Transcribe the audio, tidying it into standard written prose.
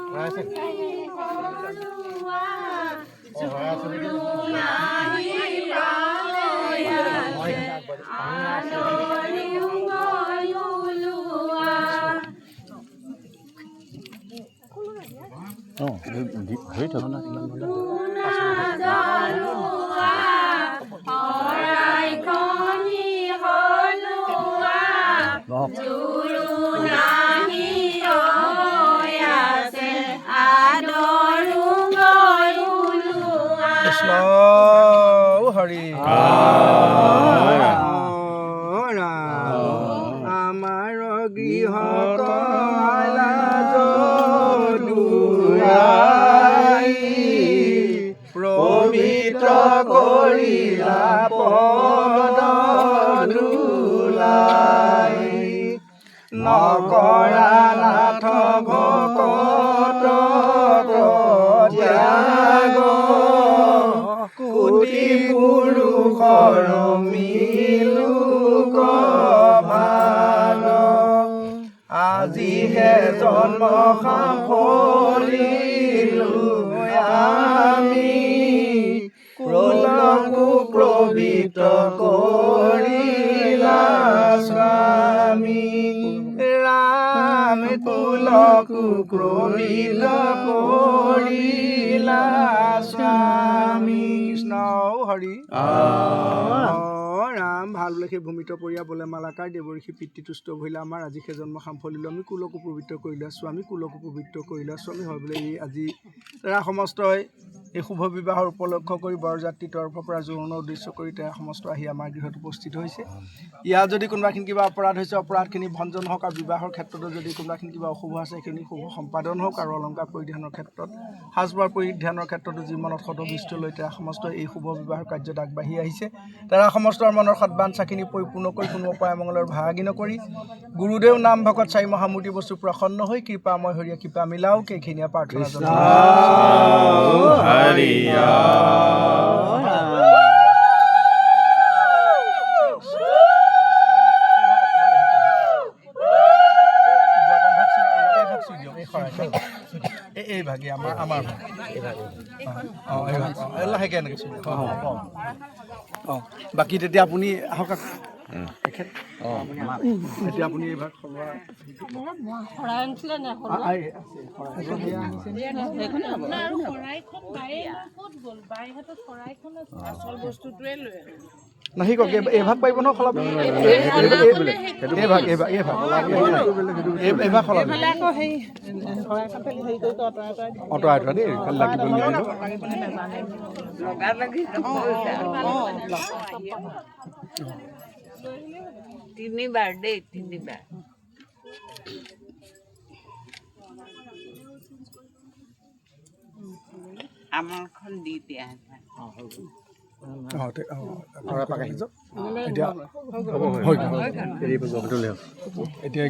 ধৰি থাক কৃষ্ণ হৰি আমাৰ গৃহ পবিত্ৰ কৰিলা পদ ধূলাই নকৰা নাথ ভকত ত্যাগ কোটি পুৰুষৰ মিলোক ভাগ আজিহে জন্ম সাফলিলো আমি কুলকু পবিত্ৰ কৰিলা স্বামী ৰাম কুলকু পবিত্ৰ কৰিলা স্বামী কৃষ্ণ হৰি ৰাম ভাল বোলে সেই ভূমিত পৰিয়া বোলে মালাকাৰ দেৱৰ্ষি পিতৃতুষ্ট ভৰিলা আমাৰ আজি সেই জন্ম সাফলিলো আমি কুলকু পবিত্ৰ কৰিলা স্বামী কুলকু পবিত্ৰ কৰিলা স্বামী হয় বোলে এই আজি তাৰা সমস্তই এই শুভ বিবাহৰ উপলক্ষ কৰি বৰযাত্ৰীৰ তৰফৰ পৰা জোৰোণৰ উদ্দেশ্য কৰি তাৰা সমস্ত আহি আমাৰ গৃহত উপস্থিত হৈছে ইয়াত যদি কোনোবাখিনি কিবা অপৰাধ হৈছে অপৰাধখিনি ভঞ্জন হওক আৰু বিবাহৰ ক্ষেত্ৰতো যদি কোনোবাখিনি কিবা অশুভ আছে সেইখিনি শুভ সম্পাদন হওক আৰু অলংকাৰ পৰিধানৰ ক্ষেত্ৰত সাজপাৰ পৰিধানৰ ক্ষেত্ৰতো যি মনত সদভিষ্ট লৈ তাৰা সমস্ত এই শুভ বিবাহৰ কাৰ্যত আগবাঢ়ি আহিছে তাৰা সমস্তৰ মনৰ সদবাঞ্ছাখিনি পৰিপূৰ্ণ কৰি কোনো অপায় মংগলৰ ভাগি নকৰি গুৰুদেৱ নাম ভকত চাৰি মহামূৰ্তি বস্তু প্ৰসন্ন হৈ কৃপাময় হৰিয়া কৃপা মিলাওক এইখিনিয়ে প্ৰাৰ্থনা জনাইছোঁ এই ভাগে আমাৰ লাহেকে এনেকৈ বাকী তেতিয়া আপুনি আহক এতিয়া আপুনি এই ভাগ নাহি কওক এই ভাগ পাৰিব ন সলাব এই ভাগ সলাব অঁতৰাই থোৱা দেই কালি লাগিব তিনিবাৰ দেই তিনিবাৰ আমাৰখন দি দিয়া এতিয়া